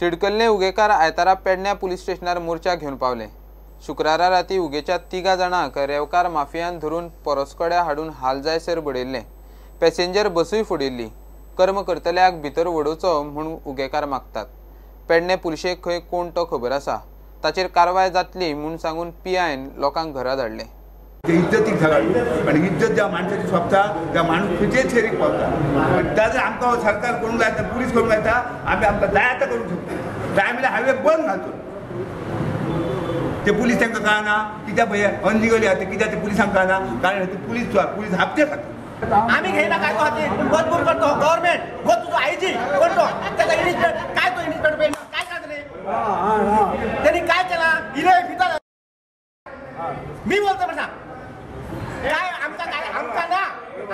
तिडकल्ले उगेकार आयतारा पेडण्या पुलीस स्टेशनार मोर्चा घेवन पावले। शुक्रारा राती उगेच्या 3 जाणांक रेवकार माफियान धरून परस्कड्या हाडून हालजायसर बडयल्ले। पॅसेंजर बसूय फोडिल्ली। कर्म करतल्याक भितर वडोवचो म्हूण उगेकार मागतात। पेडणे पुलिशेक खंय कोण तो खबर आसा, ताचेर कारवाय जातली म्हूण सांगून पीआयन लोकांक घरा धाडले। इज्जतीक झगडली आणि इज्जत ज्या माणसाची सोपता त्या माणूस खंयचेय थेरीक पावता। पण ताजे आमकां सरकार करूंक लायता, पुलीस करूंक लायता, आमी आमकां जाय ते करूंक शकता। जाय जाल्यार हायवे बंद घालतो। ते पुलीस तांकां कळना कित्याक पळय अनलिगली आसा, कित्याक ते पुलिसांक कळना, कारण पुलीस हप्ते खाता। आम्ही घेयना काय तो हाती मजबूर करतो गव्हर्नमेंट। हो तुझो आयजी करतो त्याचा इन्स्पेक्टर काय, तो इन्स्पेक्टर पेन काय करत रे? त्यांनी काय केला? इले भितर मी बोलतो म्हणा काय आमका ना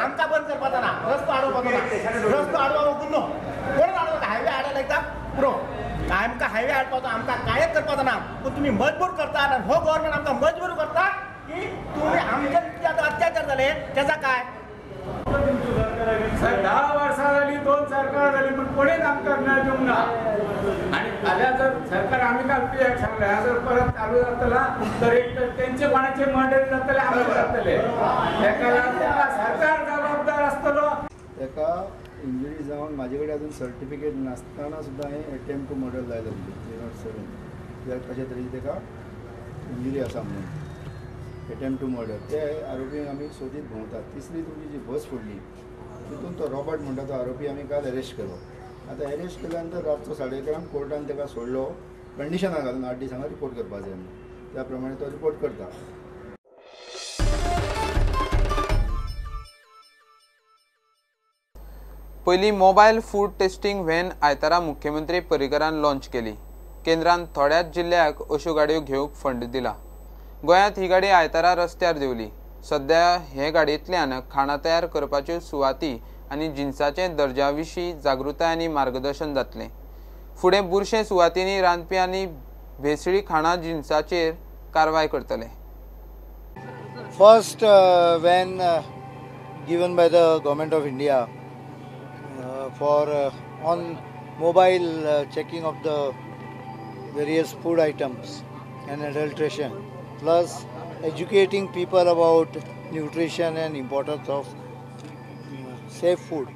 आमका बंद करपाचा ना, रस्तो आडवपाचा ना, रस्तो आडवा गुन्हो कोण आडवता? हायवे आडायला एकदा पुरो आमका हायवे आडपावतो, आमका कायच करपाचा ना। पण तुम्ही मजबूर करता आणि हो गव्हर्नमेंट आमका मजबूर करता की तुम्ही आमच्या अत्याचार झाले त्याचा काय? 10 वर्षां झाली, 2 सरकार झाली, पण कोणी काम करणार देऊ ना। आणि आल्या जर सरकार आम्ही काय पी सांगला जर परत चालू जातला तर एक त्यांचे कोणाचे मर्डर जातले आम्ही जातले एकाला सरकार जबाबदार असतलो। एका इंजुरी जावन माझे कडेन अजून सर्टिफिकेट नासतना सुद्दां हांवें अटेम्प्ट टू मर्डर लायला 307 कित्याक तशे तरेची ताका इंजुरी आसा म्हणून अटेम्प्ट टू मर्डर। ते आरोपी आमी सोदीत भोंवतात। तिसरी तुमची जी बस फोडली तितून तो रॉबर्ट म्हणटा तो आरोपी आमी काल अरेस्ट केलो। आतां अरेस्ट केल्या नंतर रातचो 11:30 कोर्टान ताका सोडलो, कंडिशनां घालून 8 दिसांनी रिपोर्ट करपा जाय म्हणून। त्या प्रमाणे तो रिपोर्ट करता। पयली मोबायल फूड टेस्टिंग व्हॅन आयतारा मुख्यमंत्री पर्रीकरान लॉन्च केली। केंद्रान थोड्याच जिल्ह्याक अश्यो गाडयो घेवंक फंड दिला। गोंयांत ही गाडी आयतारा रस्त्यार देवली। सध्या हे गाडयेंतल्यान खाणां तयार करपाच्यो सुवाती आनी जिन्साचे दर्ज्या विशीं जागृताय आनी मार्गदर्शन जातलें। फुडें बुरशे सुवातींनी रांदपी आनी भेसळी खाणां जिन्साचेर कारवाय करतले। First when given by the government of India for on mobile checking of the various food items and adulteration, plus educating people about nutrition and importance of safe food।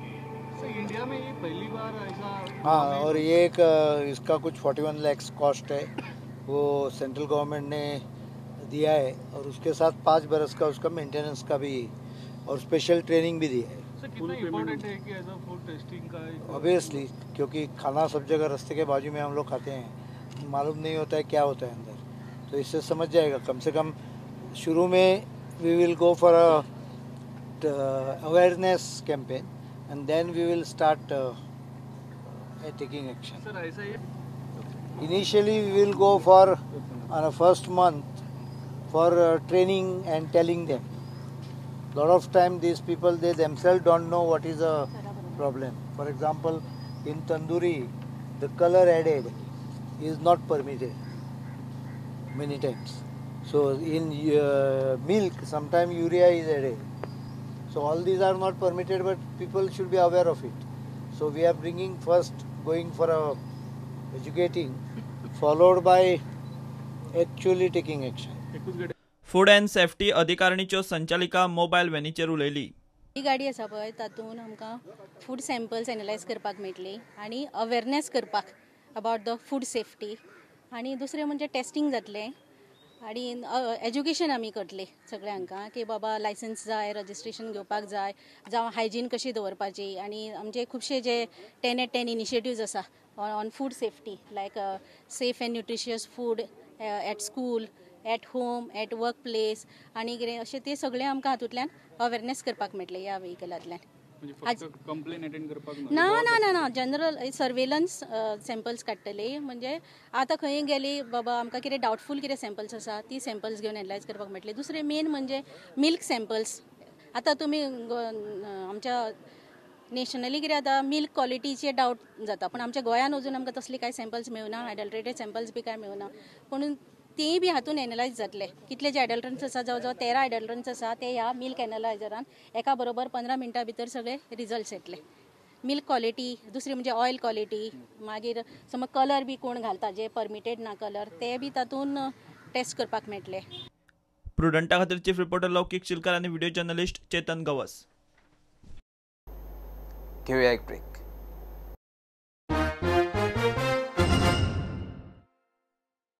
India में ये पहली बार ऐसा हाँ, और ये एक इसका कुछ 41 लाख कॉस्ट है, वो सेंट्रल गवर्नमेंट ने दिया है और उसके साथ 5 बरस का उसका मेंटेनेंस का भी और स्पेशल ट्रेनिंग भी दी है। कितना इम्पोर्टेंट है कि ऐसा फूड टेस्टिंग का? ऑब्वियसली, क्योंकि खाना सब जगह रास्ते के बाजू में हम लोग खाते हैं, मालूम नहीं होता है क्या होता है अंदर, तो इससे समझ जाएगा। कम से कम शुरू में we will go for a awareness campaign and then we will start taking action. Sir ऐसा ही Initially we will go for on a first month for training and telling them. Lot of time these people they themselves don't know what is a problem. For example, in tandoori the color added is not permitted many times. So in milk sometimes urea is added. So all these are not permitted, but people should be aware of it. So we are bringing first going for a educating, followed by actually taking action. Food and safety अधिकारिणीच्यो संचालिका mobile व्हॅनीचेर उलयली। ही गाडी आसा पळय तातूंत आमकां food samples analyse करपाक मेळटली आनी अवेरनेस करपाक अबाउट द फूड सेफ्टी, आनी दुसरें म्हणजे टेस्टिंग जातलें आनी एज्युकेशन आमी करतले सगळ्यांका की बाबा लायसन्स जाय, रजिस्ट्रेशन घेवपाक जाय, जावं हायजीन कशी दवरपाची। आनी आमचे खुबशे जे 10/10 इनिशिएटिव्स आसा on food safety, like safe and nutritious food at school, at home, at work place, आनी कितें अशें ते सगळें आमकां हातूंतल्यान अवेरनेस करपाक मेळटलें ह्या व्हेहिकलांतल्यान। कंप्लेन अटेंड करपाक ना ना ना ना जनरल सर्वेलन्स सॅम्पल्स काडटली। म्हणजे आतां खंय गेली बाबा आमकां कितें डावटफूल कितें सॅम्पल्स आसा ती सॅम्पल्स घेवन एनालायज करपाक मेळटली। दुसरें मेन म्हणजे मिल्क सॅम्पल्स। आतां तुमी आमच्या नॅशनली कितें आतां मिल्क क्वॉलिटीचे डावट जाता, पण आमच्या गोंयान अजून आमकां तसले कांय सॅम्पल्स मेळना, एडल्ट्रेटेड सॅम्पल्स बी कांय मेळना। पूण तेय बी हातून एनालायज जातले कितले जे एडल्ट्रन्स आसा, जवळ जवळ 13 एडल्ट्रन्स आसा ते ह्या मिल्क एनालायझरान एका बरोबर 15 मिनटां भितर सगळे रिजल्ट्स येतले। मिल्क क्वॉलिटी, दुसरी म्हणजे ऑयल क्वॉलिटी, मागीर समज कलर बी कोण घालता जे परमिटेड ना कलर ते बी तातून टेस्ट करपाक मेळटले. प्रुडंटा खातीर चीफ रिपोर्टर लौकिक शिलकर आनी व्हिडिओ जर्नलिस्ट चेतन गवस. घेऊया एक ब्रेक.